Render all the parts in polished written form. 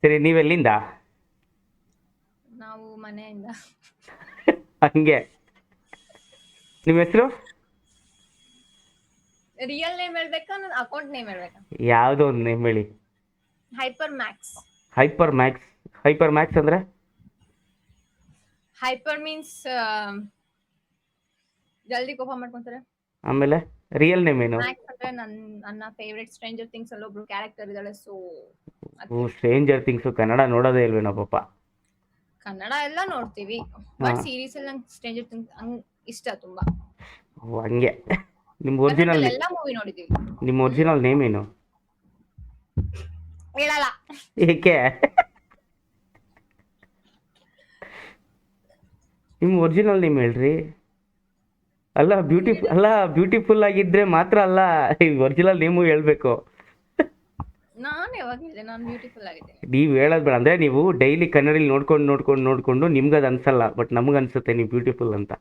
ಸರಿ, ನೀವೆಲ್ಲಿಂದ? ನಾವು ಮನೆಯಿಂದ. ಹಂಗೆ. ನಿಮ್ಮ ಹೆಸರು? ರಿಯಲ್ ನೇಮ್ ಹೇಳ್ಬೇಕಾ ನನ್ನ ಅಕೌಂಟ್ ನೇಮ್ ಹೇಳ್ಬೇಕಾ? ಯಾವುದೋ ಒಂದು ನೇಮ್ ಹೇಳಿ. Hyper max. Hyper max. Hyper max ಅಂದರೆ? ಹೈಪರ್ ಮೀನ್ಸ್ ಜಲ್ದಿ ಕೋಪ ಮಾಡ್ಕೊಂತಾರೆ. ಆಮೇಲೆ ರಿಯಲ್ ನೇಮ್ ಏನು? ಮ್ಯಾಕ್ಸ್ ಅಂದ್ರೆ ನನ್ನ ಫೇವ್ರೆಟ್ ಸ್ಟ್ರೇಂಜರ್ ಥಿಂಗ್ಸ್ ಅಲ್ಲಿ ಒಬ್ರು ಕ್ಯಾರೆಕ್ಟರ್ ಇದ್ದಾಳೆ, ಸೊ ಸ್ಟ್ರೇಂಜರ್ ಥಿಂಗ್ಸು ಕನ್ನಡ ನೋಡೋದೇ ಇಲ್ವೇನೋ ಪಾಪ. ಕನ್ನಡ ಎಲ್ಲ ನೋಡ್ತೀವಿ, ಹಾ. ಬಟ್ ಸೀರೀಸ್ ಅಲ್ಲಿ ನಂಗೆ ಸ್ಟ್ರೇಂಜರ್ ಥಿಂಗ್ಸ್ ಇಷ್ಟ ತುಂಬಾ. ಓ, ಹಂಗೆ. ನಿಮ್ಮ ಒರಿಜಿನಲ್ ಕನ್ನಡದಲ್ಲಿ ಎಲ್ಲ ಮೂವಿ ನೋಡಿದೀವಿ. ನಿಮ್ಮ ಒರಿಜಿನಲ್ ನೇಮ್ ಏನು? ಹೇಳಲ್ಲ. ಏಕೆ? ನಿಮ್ಮ ಒರಿಜಿನಲ್ ನೇಮ್ ಹೇಳ್ರಿ. ಅಲ್ಲ ಬ್ಯೂಟಿಫುಲ್ ಆಗಿದ್ರೆ ಮಾತ್ರ ಅಲ್ಲ, ಒರಿಜಿನಲ್ ನೇಮು ಹೇಳ್ಬೇಕು. ನಾನು ಯಾವಾಗ ಹೇಳಿದೆ ನಾನು ಬ್ಯೂಟಿಫುಲ್ ಆಗಿದ್ದೀನಿ? ನೀವು ಹೇಳೋದು ಬೇಡ. ಅಂದರೆ ನೀವು ಡೈಲಿ ಕನ್ನಡಲ್ಲಿ ನೋಡ್ಕೊಂಡು ನಿಮ್ಗೆ ಅದು ಅನ್ಸಲ್ಲ, ಬಟ್ ನಮ್ಗೆ ಅನ್ಸುತ್ತೆ ನೀವು ಬ್ಯೂಟಿಫುಲ್ ಅಂತ.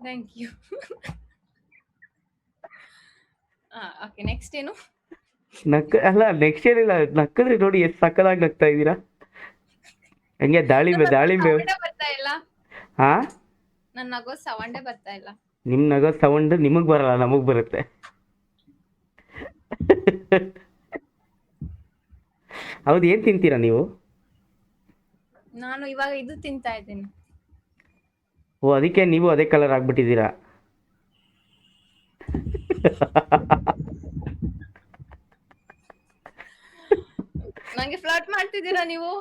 Thank you. ಓಕೆ, ನೆಕ್ಸ್ಟ್ ಏನು? ಅಲ್ಲ, ನೆಕ್ಸ್ಟ್ ಏನಿಲ್ಲ, ನಕ್ಕದ್ರೆ ನೋಡಿ ಎಷ್ಟು ಸಕ್ಕದಾಗಿ ನಗ್ತಾ ಇದ್ದೀರಾ. ಹಂಗೆ ದಾಳಿಂಬೆ ಬರ್ತಾ ಇಲ್ಲ. ಹಾ, ನನ್ನ ನಗೋ ಸೌಂಡೇ ಬರ್ತಾ ಇಲ್ಲ. ನಿಮ್ಮ ನಗೋ ಸೌಂಡ್ ನಿಮಗೆ ಬರಲ್ಲ, ನಮಗೆ ಬರುತ್ತೆ. ಹೌದು, ಏನು ತಿಂತೀರಾ ನೀವು? ನಾನು ಇವಾಗ ಇದು ತಿಂತಾ ಇದ್ದೀನಿ. ಓ, ಅದಕ್ಕೆ ನೀವು ಅದೇ ಕಲರ್ ಆಗ್ಬಿಟ್ಟಿದ್ದೀರಾ. ನಂಗೆ ಫ್ಲರ್ಟ್ ಮಾಡ್ತಿದ್ದೀರಾ ನೀವು?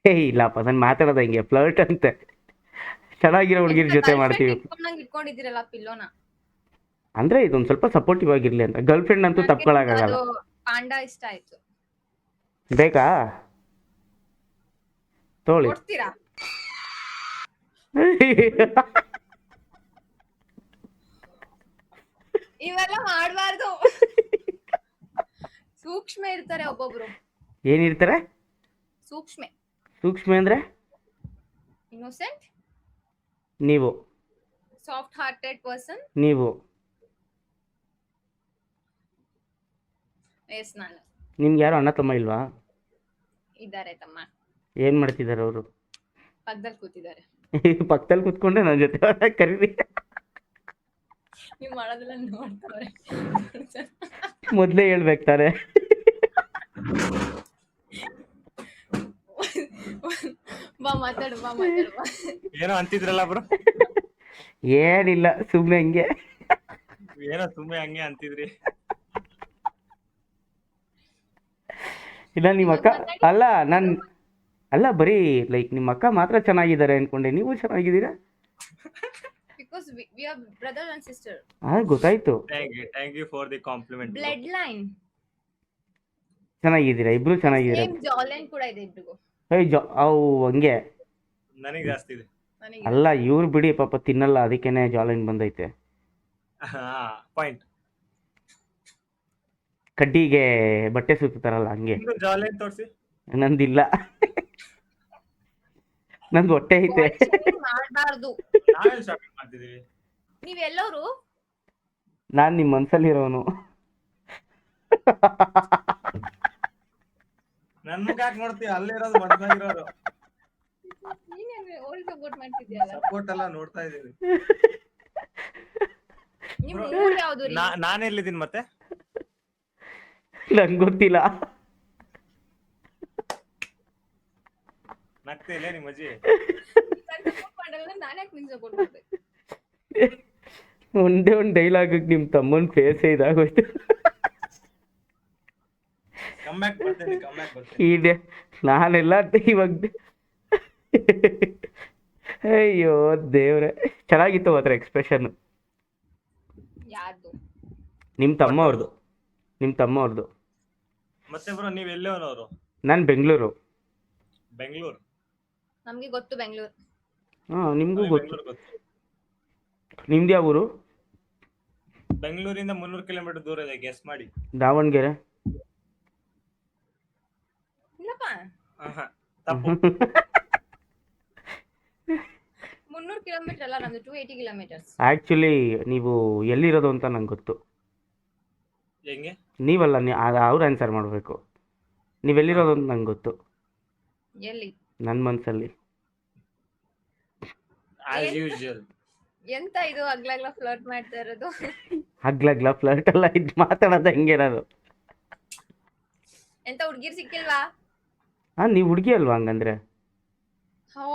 ಇಲ್ಲಪ್ಪ, ನಾನು ಮಾತಾಡೋದು ಹಿಂಗೆ ಫ್ಲರ್ಟ್ ಅಂತೆ. ಚೆನ್ನಾಗಿರೋ ಹುಡುಗಿರ ಜೊತೆ ಮಾಡ್ತೀವಿ ನಂಗೆ ಇಟ್ಕೊಂಡಿದ್ದೀರಲ್ಲ ಪಿಲ್ಲೋನ. ಅಂದ್ರೆ ಇದೊಂದು ಸ್ವಲ್ಪ ಸಪೋರ್ಟಿವ್ ಆಗಿರ್ಲಿ ಅಂತ. ಗರ್ಲ್ ಫ್ರೆಂಡ್ ಅಂತೂ ತಪ್ಕೊಳಕ್ಕಾಗಲ್ಲ. ಪಾಂಡಾ ಇಷ್ಟ ಆಯ್ತು. ಬೇಕಾ? ತೋಳಿ. ಕೊಡ್ತೀರಾ? ಇವೆಲ್ಲ ಮಾಡಬಾರ್ದು. ಸೂಕ್ಷ್ಮ ಇರ್ತಾರೆ ಒಬ್ಬೊಬ್ರು. ಏನಿರ್ತಾರೆ? ಸೂಕ್ಷ್ಮ ಅಂದ್ರೆ? ಇನ್ನೋಸೆಂಟ್. ನೀವು ಸಾಫ್ಟ್ ಹಾರ್ಟೆಡ್ ಪರ್ಸನ್. ನೀವು ಎಸ್, ನಾನು. ನಿಮ್ಗೆ ಯಾರು ಅಣ್ಣ ತಮ್ಮ ಇಲ್ವಾ? ಇದ್ದಾರೆ ತಮ್ಮ. ಏನ್ ಮಾಡ್ತಿದ್ದಾರೆ ಅವರು? ಪಕ್ಕದಲ್ಲಿ ಕೂತಿದ್ದಾರೆ. ಪಕ್ಕದಲ್ಲಿ ಕೂತ್ಕೊಂಡೆ ನನ್ನ ಜೊತೆ ಕರೀರಿ. ನೀವು ಮಾಡೋದೆಲ್ಲ ನೋಡ್ತಾರೆ. ಮೊದಲೇ ಹೇಳ್ಬೇಕು ತಾನೆ. ಬಾ ಮಾತಾಡು. ಏನೋ ಅಂತಿದ್ರಲ್ಲ ಬ್ರೋ? ಏನಿಲ್ಲ, ಸುಮ್ಮನೆ ಹಂಗೆ. ಏನೋ ಸುಮ್ಮನೆ ಹಂಗೆ ಅಂತಿದ್ರಿ. ಇಲ್ಲ, ನಿಮ್ಮ ಅಕ್ಕ ಅಲ್ಲ ಬರೀ ಲೈಕ್ ನಿಮ್ಮ ಅಕ್ಕ ಮಾತ್ರ ಚೆನ್ನಾಗಿದ್ದಾರೆ ಅನ್ಕೊಂಡೆ. ನೀವು ಚೆನ್ನಾಗಿದ್ದೀರಾ? Because we are brother and sister. ಗೊತ್ತಾಯ್ತು. Thank you for the compliment. Bloodline. ಚೆನ್ನಾಗಿದ್ದೀರಾ, ಇಬ್ರು ಚೆನ್ನಾಗಿದ್ದೀರಾ. ಸೇಮ್ ಜಾ ಲೈನ್ ಕೂಡ ಇದೆ ಇಬ್ರಿಗೂ. ಅವು ಹಂಗೆ. ನನಗೆ ಜಾಸ್ತಿ ಇದೆ. ಅಲ್ಲ, ಇವ್ರು ಬಿಡಿ ಪಾಪ ತಿನ್ನಲ್ಲ, ಅದಕ್ಕೇನೆ ಜಾಲೈನ್ ಬಂದೈತೆ. ಪಾಯಿಂಟ್. ಕಡ್ಡಿಗೆ ಬಟ್ಟೆ ಸುತ್ತಾರಲ್ಲ ಹಂಗೆ. ಜಾಲೈನ್ ತೋರಿಸಿ. ನಂದಿಲ್ಲ. ನಂದು ಹೊಟ್ಟೆ ಐತೆ. ಮಾಡಬಾರ್ದು. ನಾವೆಲ್ಲ ಶಾಪಿಂಗ್ ಮಾಡ್ತಿದೀವಿ. ನೀವು ಎಲ್ಲರೂ? ನಾನು ನಿಮ್ಮ ಮನಸ್ಸಲ್ಲಿರೋನು. ನನ್ನ ಯಾಕೆ ನೋಡ್ತೀಯ? ಅಲ್ಲಿರೋದು ಮಡ್ನಾಗಿರೋದು. ನೀನೇ ಓಲ್ಡ್ ಸಪೋರ್ಟ್ ಮಾಡ್ತಿದ್ಯಲ್ಲ. ಸಪೋರ್ಟ್ ಎಲ್ಲ ನೋಡ್ತಾ ಇದೀವಿ. ನಿಮ್ಮ ಊರು ಯಾವುದು? ನಾನು ಎಲ್ಲಿದ್ದೀನಿ ಮತ್ತೆ? ನಂಗೆ ಗೊತ್ತಿಲ್ಲ. ನಗ್ತಾ ಇಲ್ಲ ನಿಮ್ಮ ಅಜ್ಜಿ? ನಾನು ಯಾಕೆ ನಿಂಗೆ ಸಪೋರ್ಟ್ ಮಾಡ್ಬೇಕು? ಒಂದೇ ಒಂದು ಡೈಲಾಗ್ ನಿಮ್ಮ ತಮ್ಮನ ಫೇಸೇ ಇದಾಗೋಯ್ತು. ಕಮ್ಬ್ಯಾಕ್ ಬರ್ತೀನಿ. ಈಗ ನಾನೆಲ್ಲ ಇವಾಗ ಅಯ್ಯೋ ದೇವ್ರೆ, ಚೆನ್ನಾಗಿತ್ತು ಮಾತ್ರ ಎಕ್ಸ್ಪ್ರೆಷನ್. ಯಾರ್ದು? ನಿಮ್ಮ ತಮ್ಮವ್ರದ್ದು. ಮತ್ತೆ ಬ್ರೋ, ನೀವು ಎಲ್ಲೋನವರು? ನಾನು ಬೆಂಗಳೂರು. ನಮಗೆ ಗೊತ್ತು ಬೆಂಗಳೂರು. ನಿಮಗೂ ಗೊತ್ತು. ನಿಮ್ದು ಯಾವ ಊರು? ಬೆಂಗಳೂರಿಂದ 300 ಕಿಲೋಮೀಟರ್ ದೂರ ಇದೆ. ಗೆಸ್ ಮಾಡಿ. ದಾವಣಗೆರೆ. ಇಲ್ಲಪ್ಪ, ತಪ್ಪು. 300 ಕಿಲೋಮೀಟರ್ ಅಲ್ಲ, ನಮ್ದು 280 ಕಿಲೋಮೀಟರ್ಸ್. ಆಕ್ಚುಲಿ ನೀವು ಎಲ್ಲಿರೋದು ಅಂತ ನಂಗೆ ಗೊತ್ತು. ಹೆಂಗೆ ನೀವಲ್ಲ ಅವ್ರು ಆನ್ಸರ್ ಮಾಡಬೇಕು. ನೀವೆಲ್ಲಿರೋದು ಅಂತ ನಂಗೆ ಗೊತ್ತು, ಎಲ್ಲಿ? ನನ್ನ ಮನಸ್ಸಲ್ಲಿ. As usual. ಎಂತ ಇದು ಅಗ್ಲಗ್ಲ ಫ್ಲರ್ಟ್ ಮಾಡ್ತಾ ಇರೋದು? ಹಗ್ಲಗ್ಲ ಫ್ಲರ್ಟ್ ಎಲ್ಲ ಇದು ಮಾತಾಡೋದು ಹೆಂಗೆ ನಾನು? ಎಂತ ಹುಡ್ಗಿರ್ ಸಿಕ್ಕಿಲ್ವಾ? ನೀವು ಹುಡುಗಿ ಅಲ್ವಾ ಹಂಗಂದ್ರೆ? ಓ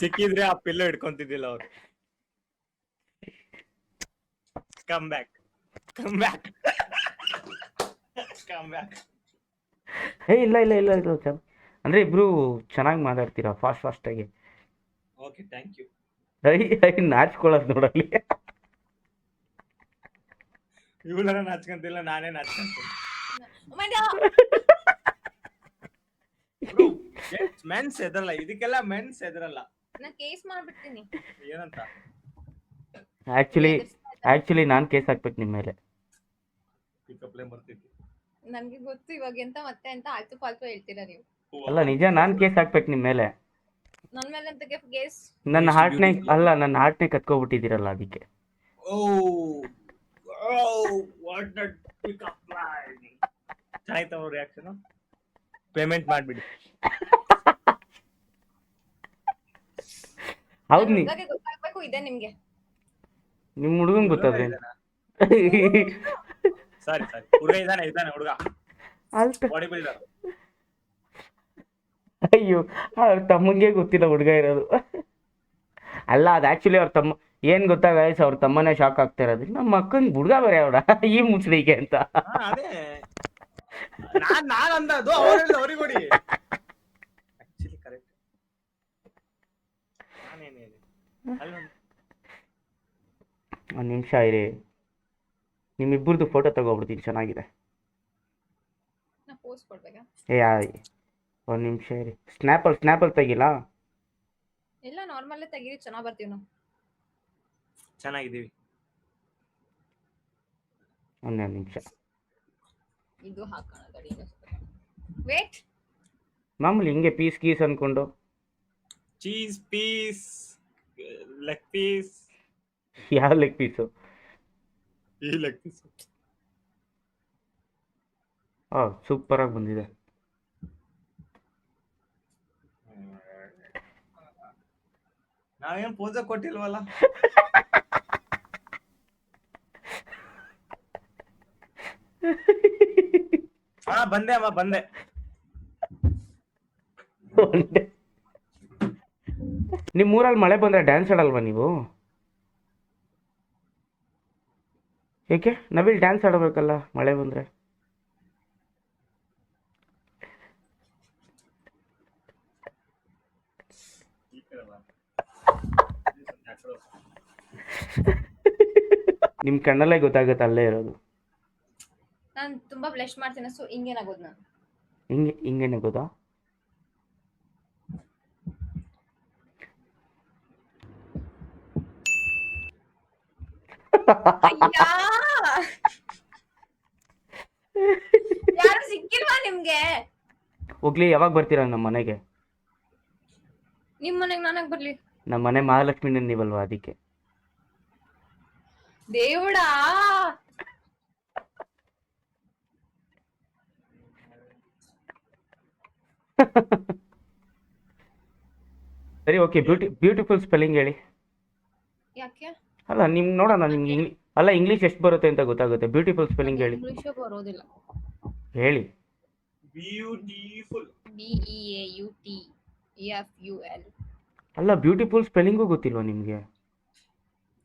ಸಿಕ್ಕಿದ್ರೆ ಆ ಪಿಲ್ಲೋ ಹಿಡ್ಕೊಂತಿದ್ದಿಲ್ಲ ಅವ್ರು. Come back come back come back. ಇಲ್ಲ ಇಲ್ಲ ಇಲ್ಲ ಇಲ್ಲ ಸರ್, ಅಂದರೆ ಇಬ್ರು ಚೆನ್ನಾಗಿ ಮಾತಾಡ್ತೀರಾ ಫಾಸ್ಟಾಗಿ. Okay thank you. ನಾಚ್ಕೊಳ್ಳೋದು ನೋಡಲ್ಲಿ. ಇವಳರ ನಾಚ್ಕೊಂತಿಲ್ಲ, ನಾನೇ ನಾಚ್ಕೊಂತೀನಿ. ಮೆನ್ಸ್ ಎದ್ರಲ್ಲ ಇದಕ್ಕೆಲ್ಲ, ಮೆನ್ಸ್ ಎದ್ರಲ್ಲ. ನಾ ಕೇಸ್ ಮಾಡ್ಬಿಡ್ತೀನಿ. ಏನಂತ? ಆ್ಯಕ್ಚುಲಿ ನಾನು ಕೇಸ್ ಹಾಕ್ಬೇಕು ನಿಮ್ಮ ಮೇಲೆ. ಪಿಕಪ್ಲೇ ಬರ್ತಿದ್ದೆ. ನನ್ಗೆ ಗೊತ್ತು ಇವಾಗ ಎಂತ ಮತ್ತೆ ಎಂತ ಆಲ್ತು ಫಾಲ್ತು ಹೇಳ್ತೀರಾ ನೀವು. ಅಲ್ಲ ನಿಜ, ನಾನು ಕೇಸ್ ಹಾಕ್ಬೇಕು ನಿಮ್ಮ ಮೇಲೆ. ನನ್ ಮೇಲೆ ಎಂತ ಕೇಸ್? ನನ್ನ ಹಾರ್ಟ್ನೇ ಕತ್ಕೊಬಿಟ್ಟಿದ್ದೀರಲ್ಲ ಅದಕ್ಕೆ. What that pickup line. ಆಯ್ತು ಅವ್ರ ರಿಯಾಕ್ಷನ್. ಪೇಮೆಂಟ್ ಮಾಡ್ಬಿಡಿ. ಹೌದು, ಗೊತ್ತಾಗ್ಬೇಕು ಇದೆ ನಿಮ್ಗೆ. ನಿಮ್ಮ ಹುಡುಗನ್ ಗೊತ್ತಾದ್ರೆ ಸಾರಿ ಹುಡುಗ ಇದ್ದಾನೆ ಹುಡುಗ ಬಾಡಿ ಬಿಲ್ಡರ್. ಅಯ್ಯೋ, ಅವ್ರ ತಮ್ಮಂಗೆ ಗೊತ್ತಿಲ್ಲ ಹುಡುಗ ಇರೋದು. ಅಲ್ಲ, ಅದು ಆ್ಯಕ್ಚುಲಿ ಅವ್ರ ತಮ್ಮ ಏನು ಗೊತ್ತಾ ಗೈಸ್, ಅವ್ರ ತಮ್ಮನೇ ಶಾಕ್ ಆಗ್ತಾ ಇರೋದು. ನಮ್ಮ ಅಕ್ಕಂಗೆ ಹುಡುಗ ಬೇರೆ ಅವಡ ಈ ಮುಚ್ಚಿಗೆ ಅಂತ. ಅದೇ ನಾನು ಅಂದದು ಅವ್ರಿಗೆ ಹೊಡಿ. Actually correct. ನಾನೇನು ಹೇಳಿ ಒಂದು ನಿಮಿಷ ಇರಿ, ನಿಮ್ಮಿಬ್ಬರದು ಫೋಟೋ ತಗೋಬಿಡ್ತೀನಿ, ಚೆನ್ನಾಗಿದೆ. ನಾ ಪೋಸ್ಟ್ ಕೊಡ್ಬೇಕಾ? ಒಂದು ನಿಮಿಷ ಇರಿ, ಸ್ನ್ಯಾಪಲ್ಲಿ ತೆಗಿಲ್ಲ. ಇಲ್ಲ ನಾರ್ಮಲ್ಲೇ ತೆಗೀರಿ, ಚೆನ್ನಾಗಿ ಬರ್ತೀವಿ ನಾವು. ಚೆನ್ನಾಗಿದ್ದೀವಿ. ಒಂದೇ ನಿಮಿಷ ಇದು ಹಾಕೋಣ ತಡಿ. ವೇಟ್, ಮಾಮೂಲಿ ಹಿಂಗೆ ಪೀಸ್ ಗೀಸ್ ಅನ್ಕೊಂಡು. Cheese piece, leg piece. ಯಾವ ಲೆಗ್ ಪೀಸು? ಈ ಲೆಗ್ ಪೀಸ್. ಸೂಪರಾಗಿ ಬಂದಿದೆ. ನಾವೇನು ಪೂಜೆ ಕೊಟ್ಟಿಲ್ವಲ್ಲ. ಬಂದೆ ಅಮ್ಮ ಬಂದೆ. ನಿಮ್ಮೂರಲ್ಲಿ ಮಳೆ ಬಂದರೆ ಡ್ಯಾನ್ಸ್ ಆಡಲ್ವಾ ನೀವು? ಏಕೆ ನವಿಲ್ ಡ್ಯಾನ್ಸ್ ಆಡಬೇಕಲ್ಲ ಮಳೆ ಬಂದರೆ? ನಿಮ್ಮ ಕಣ್ಣಲ್ಲೇ ಗೊತ್ತಾಗುತ್ತೆ ಅಲ್ಲೇ ಇರೋದು. ನಾನು ತುಂಬಾ ಬ್ಲಶ್ ಮಾಡ್ತೀನಿ, ಸೊ ಹಿಂಗೇನಾಗೋದು ನಾನು. ಹಿಂಗೇನೆ ಗೊತ್ತಾ? ಯಾರು ಸಿಕ್ಕಿಲ್ವಾ ನಿಮ್ಗೆ? ಹೋಗ್ಲಿ, ಯಾವಾಗ ಬರ್ತೀರಾ ನಮ್ಮ ಮನೆಗೆ? ನಿಮ್ ಮನೆಗೆ ನಾನಾಗ ಬರ್ಲಿ? ನಮ್ಮ ಮನೆ ಮಹಾಲಕ್ಷ್ಮಿ ನೀವಲ್ವಾ, ಅದಕ್ಕೆ. ದೇವಡಾ, ಸರಿ ಓಕೆ. ಬ್ಯೂಟಿಫುಲ್ ಸ್ಪೆಲ್ಲಿಂಗ್ ಹೇಳಿ. ಯಾಕೆ? ಅಲ್ಲ ನಿಮ್ಗೆ ನೋಡೋಣ, ನಿಮ್ಗೆ ಇಂಗ್ಲೀಷ್ ಎಷ್ಟು ಬರುತ್ತೆ ಅಂತ ಗೊತ್ತಾಗುತ್ತೆ. ಬ್ಯೂಟಿಫುಲ್ ಸ್ಪೆಲ್ಲಿಂಗ್ ಹೇಳಿ. ಇಂಗ್ಲಿಷ್ ಬರೋದಿಲ್ಲ. ಹೇಳಿ. ಬ್ಯೂಟಿಫುಲ್. BEAUTFUL. ಅಲ್ಲ, ಬ್ಯೂಟಿಫುಲ್ ಸ್ಪೆಲ್ಲಿಂಗು ಗೊತ್ತಿಲ್ವಾ ನಿಮಗೆ?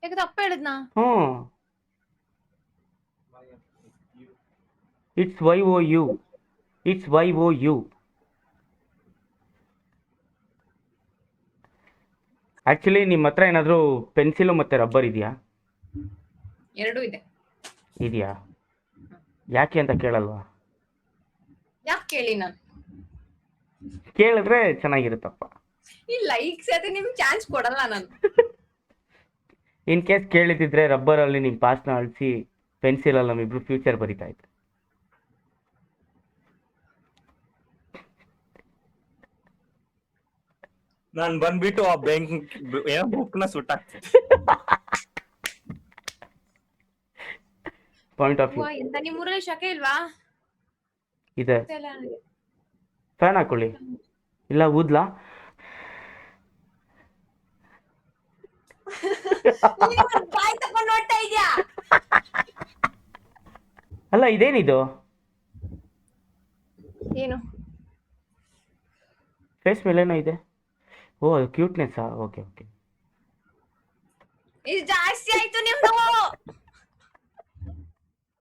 ಯಾಕೆ ತಪ್ಪ ಹೇಳಿದ್ನಾ? It's YOU. It's YOU. Actually ನಿಮ್ಮ ಹತ್ರ ಏನಾದರೂ ಪೆನ್ಸಿಲು ಮತ್ತು ರಬ್ಬರ್ ಇದೆಯಾ? ಎರಡೂ ಇದೆ. ಇದೆಯಾ? ಯಾಕೆ ಅಂತ ಕೇಳಲ್ವಾ? ಯಾಕೆ ಕೇಳಿ? ನಾನು ಕೇಳಿದ್ರೆ ಚೆನ್ನಾಗಿರುತ್ತಪ್ಪ. ಇಲ್ಲ, ಈಗ ಸತಿ ನಿಮ್ಗೆ ಚಾನ್ಸ್ ಕೊಡಲ್ಲ ನಾನು. ಇನ್ ಕೇಸ್ ಕೇಳಿದಿದ್ರೆ ರಬ್ಬರಲ್ಲಿ ನಿಮ್ಮ ಪಾಸ್ನ ಅಳಿಸಿ ಪೆನ್ಸಿಲಲ್ಲಿ ನಮ್ಮಿಬ್ರು ಫ್ಯೂಚರ್ ಬರಿತಾ ಇತ್ತು. ನಾನು ಬಂದ್ಬಿಟ್ಟು ಆ ಬುಕ್ನ ಸುಟ್ಟಾಕ್ತೀನಿ. ಪಾಯಿಂಟ್ ಆಫ್ ವ್ಯೂ ಎಂತ ನಿಮ್ಮೂರಲ್ಲಿ ಶಕೆ ಇಲ್ವಾ? ಇದೆ. ಗೊತ್ತಿಲ್ಲ ನನಗೆ. ಫ್ಯಾನ್ ಹಾಕೊಳ್ಳಿ, ಇಲ್ಲ ಊದ್ಲಾ? ನೀನು ಒಂದ್ ಬಾಯ್ ತಕೊಂಡ್ ನೋಡ್ತಾ ಇದ್ಯಾ? ಅಲ್ಲ ಇದೇನಿದು ಏನು? ಫೇಸ್ ಮೇಲೇನೋ ಇದೆ. ಓ ಅದು ಕ್ಯೂಟ್ನೆಸ್ಸಾ? Okay okay. ಇದು ಜಾಸ್ತಿ ಆಯ್ತು ನಿಮ್ದು.